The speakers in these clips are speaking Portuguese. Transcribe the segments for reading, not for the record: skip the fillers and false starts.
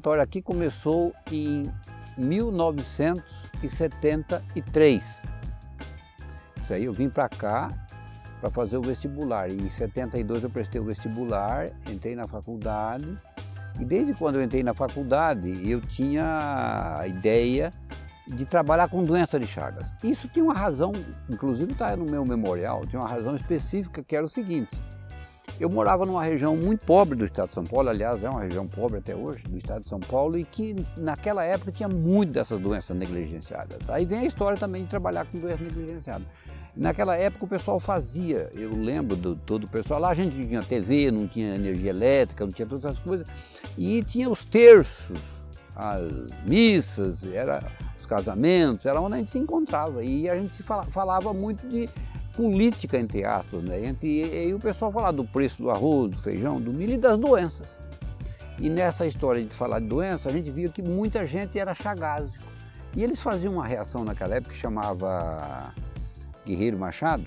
trajetória aqui começou em 1973. Isso aí eu vim para cá para fazer o vestibular. Em 72 eu prestei o vestibular, entrei na faculdade. E desde quando eu entrei na faculdade, eu tinha a ideia de trabalhar com doença de Chagas. Isso tinha uma razão, inclusive está no meu memorial, tinha uma razão específica, que era o seguinte: eu morava numa região muito pobre do estado de São Paulo, aliás, é uma região pobre até hoje, do estado de São Paulo, e que naquela época tinha muito dessas doenças negligenciadas. Aí vem a história também de trabalhar com doença negligenciada. Naquela época o pessoal fazia, eu lembro do todo o pessoal, lá a gente não tinha TV, não tinha energia elétrica, não tinha todas essas coisas, e tinha os terços, as missas, os casamentos, era onde a gente se encontrava, e a gente falava muito de política, entre aspas, né? E o pessoal falava do preço do arroz, do feijão, do milho e das doenças. E nessa história de falar de doença, a gente via que muita gente era chagásico. E eles faziam uma reação naquela época que chamava Guerreiro Machado,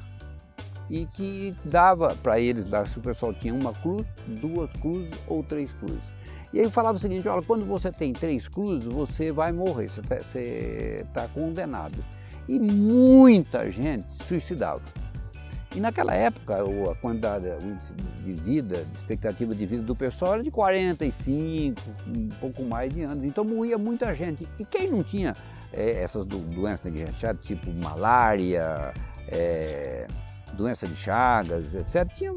e que dava para eles, se o pessoal tinha uma cruz, 2 cruzes ou 3 cruzes. E aí falava o seguinte: olha, quando você tem 3 cruzes, você vai morrer, você está condenado. E muita gente suicidava. E naquela época, a quantidade de vida, de expectativa de vida do pessoal era de 45, um pouco mais de anos. Então morria muita gente. E quem não tinha essas doenças negligenciadas, tipo malária, doença de Chagas, etc., tinha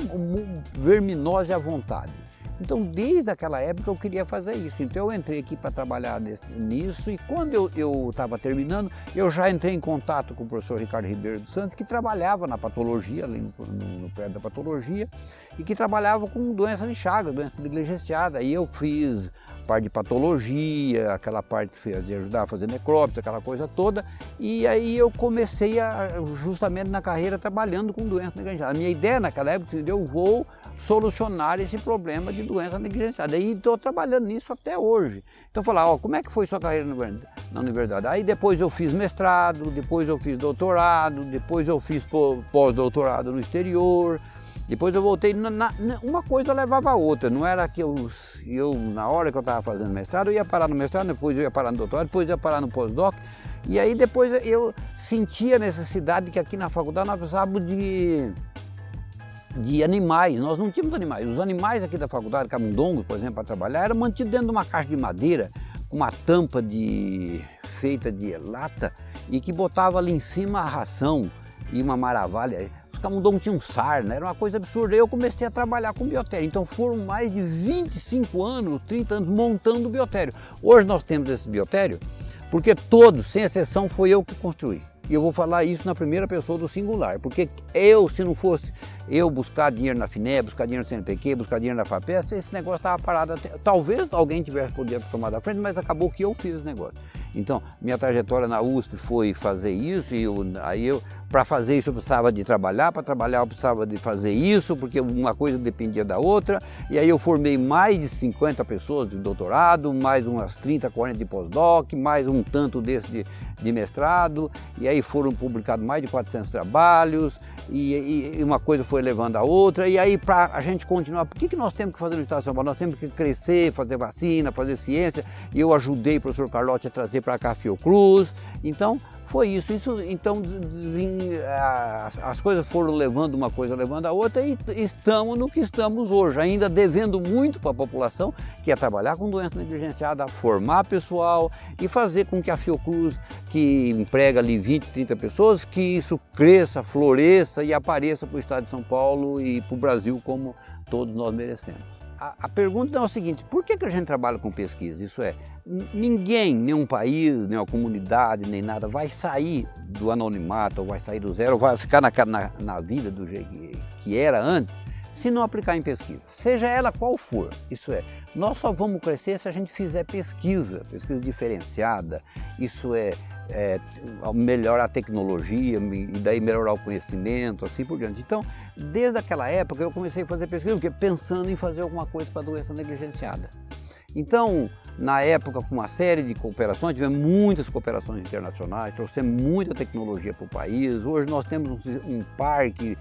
verminose à vontade. Então, desde aquela época eu queria fazer isso. Então eu entrei aqui para trabalhar nisso, e quando eu estava terminando, eu já entrei em contato com o professor Ricardo Ribeiro dos Santos, que trabalhava na patologia, ali no prédio da patologia, e que trabalhava com doença de Chagas, doença negligenciada. Aí eu fiz parte de patologia, aquela parte de ajudar a fazer necrópsia, aquela coisa toda, e aí eu comecei justamente na carreira trabalhando com doença negligenciada. A minha ideia naquela época, eu vou solucionar esse problema de doença negligenciada, e estou trabalhando nisso até hoje. Então falar, ó, como é que foi sua carreira na universidade? Aí depois eu fiz mestrado, depois eu fiz doutorado, depois eu fiz pós-doutorado no exterior. Depois eu voltei, uma coisa levava a outra, não era que eu na hora que eu estava fazendo mestrado, eu ia parar no mestrado, depois eu ia parar no doutorado, depois eu ia parar no pós-doc, e aí depois eu sentia a necessidade que aqui na faculdade nós precisávamos de animais. Nós não tínhamos animais. Os animais aqui da faculdade, camundongos, por exemplo, para trabalhar, eram mantidos dentro de uma caixa de madeira, com uma tampa feita de lata, e que botava ali em cima a ração e uma maravilha. Os camundongos tinham sarna, era uma coisa absurda. Eu comecei a trabalhar com biotério. Então foram mais de 25 anos, 30 anos montando o biotério. Hoje nós temos esse biotério porque todos, sem exceção, foi eu que construí. E eu vou falar isso na primeira pessoa do singular, porque se não fosse eu buscar dinheiro na FINEP, buscar dinheiro no CNPq, buscar dinheiro na FAPESP, esse negócio estava parado até. Talvez alguém tivesse podido tomar da frente, mas acabou que eu fiz esse negócio. Então, minha trajetória na USP foi fazer isso, e para fazer isso eu precisava de trabalhar, para trabalhar eu precisava de fazer isso, porque uma coisa dependia da outra, e aí eu formei mais de 50 pessoas de doutorado, mais umas 30, 40 de pós-doc, mais um tanto desse de mestrado, e aí foram publicados mais de 400 trabalhos, e uma coisa foi levando a outra, e aí para a gente continuar, por que nós temos que fazer no Estado de São Paulo? Nós temos que crescer, fazer vacina, fazer ciência, e eu ajudei o professor Carlotti a trazer para cá a Fiocruz. Então foi isso. Então as coisas foram levando uma coisa, levando a outra, e estamos no que estamos hoje, ainda devendo muito para a população, que é trabalhar com doença negligenciada, formar pessoal e fazer com que a Fiocruz, que emprega ali 20, 30 pessoas, que isso cresça, floresça e apareça para o estado de São Paulo e para o Brasil como todos nós merecemos. A pergunta é o seguinte: por que a gente trabalha com pesquisa? Isso é, ninguém, nenhum país, nenhuma comunidade, nem nada vai sair do anonimato, ou vai sair do zero, ou vai ficar na vida do jeito que era antes, se não aplicar em pesquisa, seja ela qual for. Isso é, nós só vamos crescer se a gente fizer pesquisa diferenciada, isso é, melhorar a tecnologia e daí melhorar o conhecimento, assim por diante. Então, desde aquela época eu comecei a fazer pesquisa, porque pensando em fazer alguma coisa para a doença negligenciada. Então, na época, com uma série de cooperações, tivemos muitas cooperações internacionais, trouxemos muita tecnologia para o país. Hoje nós temos um parque,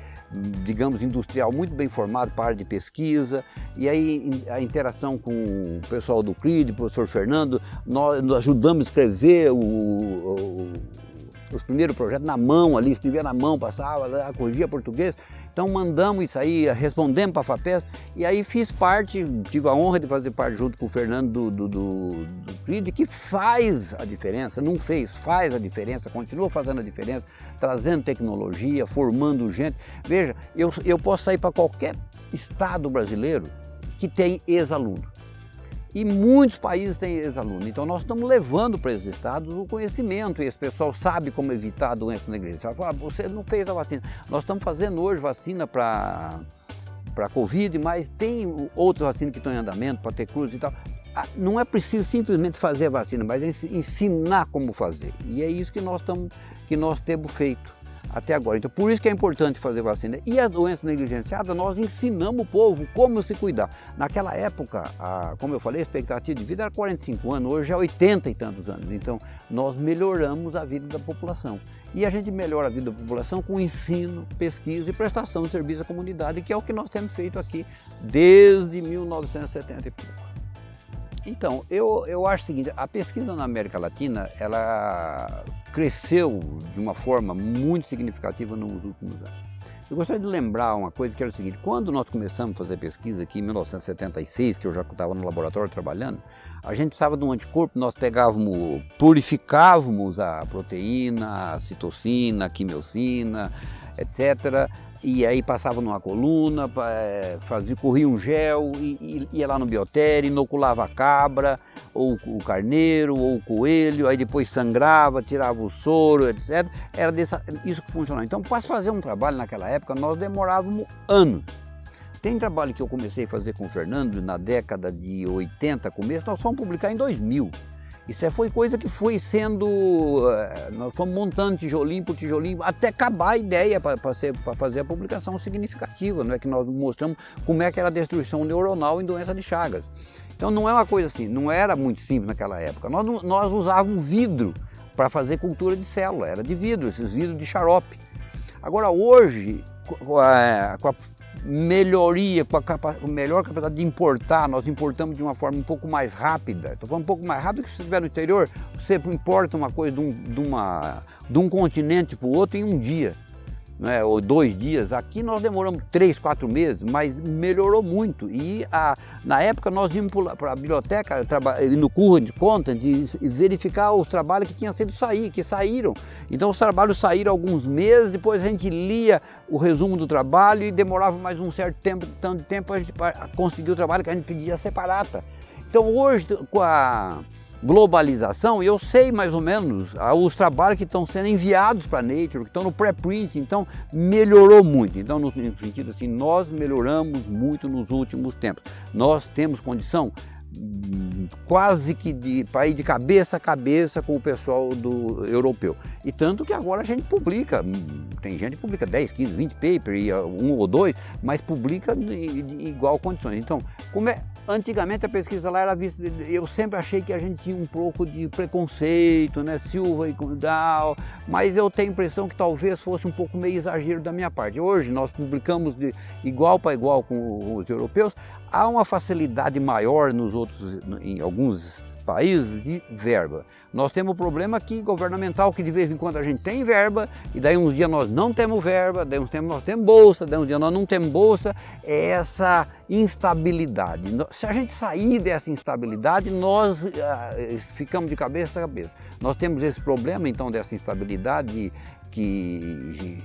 digamos, industrial muito bem formado para a área de pesquisa, e aí a interação com o pessoal do CRID, o professor Fernando, nós ajudamos a escrever os primeiros projetos na mão ali, escrevia na mão, passava, corrigia português. Então mandamos isso aí, respondemos para a FAPESP, e aí fiz parte, tive a honra de fazer parte junto com o Fernando do CRID, que faz a diferença, não fez, faz a diferença, continua fazendo a diferença, trazendo tecnologia, formando gente. Veja, eu posso sair para qualquer estado brasileiro que tem ex-aluno. E muitos países têm ex-aluno, então nós estamos levando para esses estados o conhecimento, e esse pessoal sabe como evitar a doença negligencial. Fala, você não fez a vacina. Nós estamos fazendo hoje vacina para Covid, mas tem outras vacinas que estão em andamento, para ter cruz e tal. Não é preciso simplesmente fazer a vacina, mas é ensinar como fazer. E é isso que nós temos feito até agora. Então, por isso que é importante fazer vacina. E a doença negligenciada, nós ensinamos o povo como se cuidar. Naquela época, como eu falei, a expectativa de vida era 45 anos, hoje é 80 e tantos anos. Então, nós melhoramos a vida da população. E a gente melhora a vida da população com ensino, pesquisa e prestação de serviço à comunidade, que é o que nós temos feito aqui desde 1970 e pouco. Então, eu acho o seguinte, a pesquisa na América Latina, ela cresceu de uma forma muito significativa nos últimos anos. Eu gostaria de lembrar uma coisa que era o seguinte, quando nós começamos a fazer pesquisa aqui em 1976, que eu já estava no laboratório trabalhando, a gente precisava de um anticorpo, nós purificávamos a proteína, a citocina, a quimiocina, etc., e aí passava numa coluna, corria um gel, e ia lá no biotério, inoculava a cabra, ou o carneiro, ou o coelho, aí depois sangrava, tirava o soro, etc. Era isso que funcionava. Então, para fazer um trabalho naquela época, nós demorávamos anos. Tem trabalho que eu comecei a fazer com o Fernando na década de 80, começo, nós fomos publicar em 2000. Isso foi coisa que foi sendo, nós fomos montando tijolinho por tijolinho, até acabar a ideia para fazer a publicação significativa, não é que nós mostramos como é que era a destruição neuronal em doença de Chagas. Então não é uma coisa assim, não era muito simples naquela época. Nós usávamos vidro para fazer cultura de célula, era de vidro, esses vidros de xarope. Agora hoje, com a melhoria, com a melhor capacidade de importar, nós importamos de uma forma um pouco mais rápida. Estou falando um pouco mais rápido, que se você estiver no interior, você importa uma coisa de um continente para o outro em um dia, né, ou 2 dias. Aqui nós demoramos 3, 4 meses, mas melhorou muito. E na época nós íamos para a biblioteca, no curso de conta, de verificar os trabalhos que saíram. Então os trabalhos saíram alguns meses, depois a gente lia o resumo do trabalho e demorava mais um certo tempo, tanto de tempo, a gente conseguiu o trabalho que a gente pedia separata. Então hoje, com a globalização, eu sei mais ou menos os trabalhos que estão sendo enviados para a Nature, que estão no pré-print, então melhorou muito. Então, no sentido assim, nós melhoramos muito nos últimos tempos. Nós temos condição quase que para ir de cabeça a cabeça com o pessoal europeu. E tanto que agora a gente publica, tem gente que publica 10, 15, 20 papers, e 1 ou 2, mas publica de igual condições. Então, antigamente a pesquisa lá era vista, eu sempre achei que a gente tinha um pouco de preconceito, né, Silva e tal, mas eu tenho a impressão que talvez fosse um pouco meio exagero da minha parte. Hoje nós publicamos de igual para igual com os europeus, há uma facilidade maior em alguns países de verba. Nós temos um problema aqui governamental, que de vez em quando a gente tem verba, e daí uns dias nós não temos verba, daí uns tempos nós temos bolsa, daí uns dias nós não temos bolsa. É essa instabilidade. Se a gente sair dessa instabilidade, nós ficamos de cabeça a cabeça. Nós temos esse problema, então, dessa instabilidade que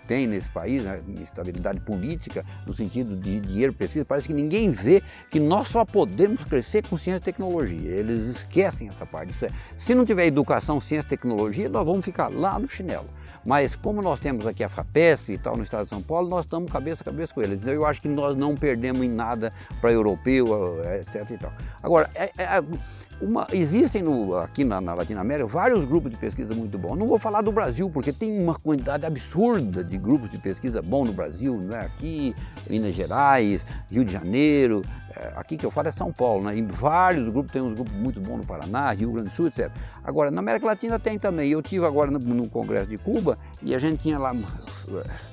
tem nesse país, né, instabilidade política, no sentido de dinheiro, pesquisa. Parece que ninguém vê que nós só podemos crescer com ciência e tecnologia. Eles esquecem essa parte. Isso se não tiver educação, ciência e tecnologia, nós vamos ficar lá no chinelo. Mas como nós temos aqui a FAPESP e tal no estado de São Paulo, nós estamos cabeça a cabeça com eles. Então eu acho que nós não perdemos em nada para europeu, etc. E tal. Agora, existem aqui na Latinoamérica vários grupos de pesquisa muito bons. Não vou falar do Brasil, porque tem uma quantidade absurda de grupos de pesquisa bom no Brasil, né? Aqui, Minas Gerais, Rio de Janeiro, aqui que eu falo é São Paulo, né? Em vários grupos, tem uns grupos muito bons no Paraná, Rio Grande do Sul, etc. Agora, na América Latina tem também. Eu tive agora no Congresso de Cuba e a gente tinha lá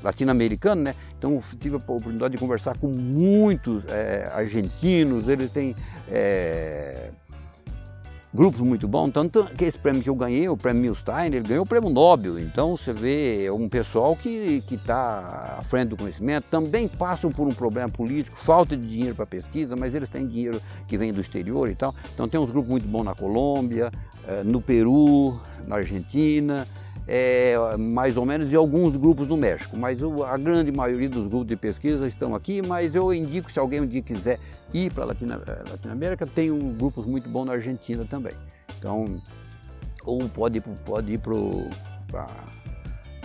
latino-americano, né? Então eu tive a oportunidade de conversar com muitos argentinos, eles têm grupos muito bons, tanto que esse prêmio que eu ganhei, o prêmio Milstein, ele ganhou o prêmio Nobel, então você vê um pessoal que está à frente do conhecimento, também passam por um problema político, falta de dinheiro para pesquisa, mas eles têm dinheiro que vem do exterior e tal, então tem uns grupos muito bons na Colômbia, no Peru, na Argentina, mais ou menos, e alguns grupos no México, mas a grande maioria dos grupos de pesquisa estão aqui, mas eu indico, se alguém um dia quiser ir para a Latinoamérica, tem grupos muito bons na Argentina também. Então, ou pode ir para os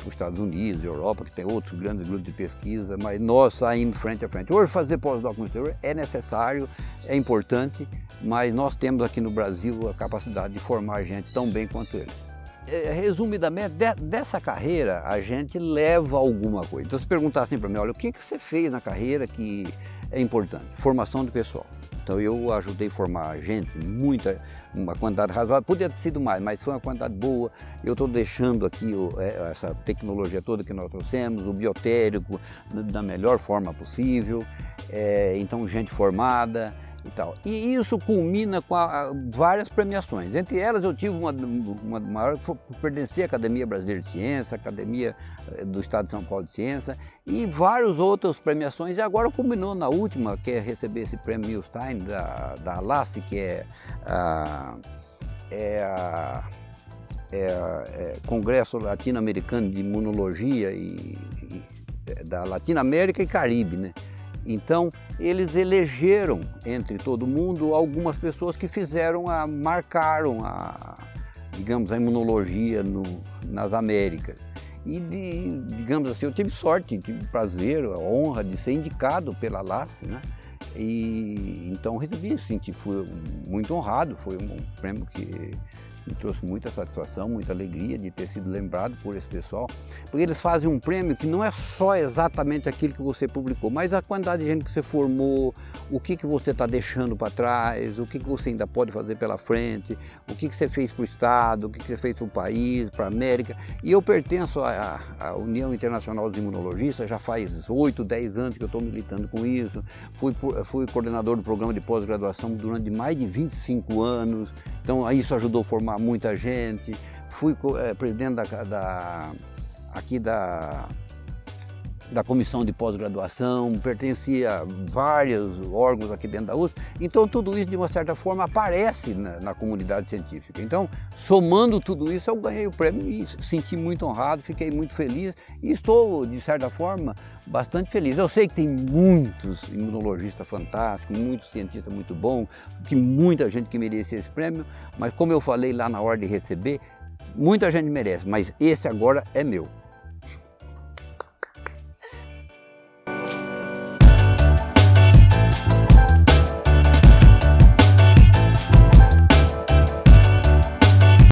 Estados Unidos, Europa, que tem outros grandes grupos de pesquisa, mas nós saímos frente a frente. Hoje fazer pós-doc no exterior é necessário, é importante, mas nós temos aqui no Brasil a capacidade de formar gente tão bem quanto eles. Resumidamente, dessa carreira a gente leva alguma coisa. Então se perguntar assim para mim, olha, o que você fez na carreira que é importante? Formação de pessoal. Então eu ajudei a formar gente, uma quantidade razoável, podia ter sido mais, mas foi uma quantidade boa. Eu estou deixando aqui essa tecnologia toda que nós trouxemos, o biotérico da melhor forma possível, então gente formada. E tal. E isso culmina com várias premiações. Entre elas eu tive uma maior, pertencia à Academia Brasileira de Ciência, Academia do Estado de São Paulo de Ciência e várias outras premiações. E agora culminou na última, que é receber esse prêmio Milstein da ALACE, que é Congresso Latino-Americano de Imunologia da Latinoamérica e Caribe, né? Então, eles elegeram entre todo mundo algumas pessoas que marcaram digamos, a imunologia nas Américas. E, digamos assim, eu tive sorte, tive prazer, a honra de ser indicado pela LACE, né? E então recebi, fui muito honrado, foi um prêmio que me trouxe muita satisfação, muita alegria de ter sido lembrado por esse pessoal, porque eles fazem um prêmio que não é só exatamente aquilo que você publicou, mas a quantidade de gente que você formou, o que você está deixando para trás, o que você ainda pode fazer pela frente, o que você fez para o Estado, o que você fez para o país, para a América. E eu pertenço à União Internacional dos Imunologistas, já faz 8, 10 anos que eu estou militando com isso, fui coordenador do programa de pós-graduação durante mais de 25 anos, então isso ajudou a formar muita gente, fui presidente da comissão de pós-graduação, pertencia a vários órgãos aqui dentro da USP, então tudo isso de uma certa forma aparece na comunidade científica. Então, somando tudo isso, eu ganhei o prêmio e senti muito honrado, fiquei muito feliz e estou, de certa forma, bastante feliz. Eu sei que tem muitos imunologistas fantásticos, muitos cientistas muito bons, que muita gente que merece esse prêmio, mas como eu falei lá na hora de receber, muita gente merece, mas esse agora é meu.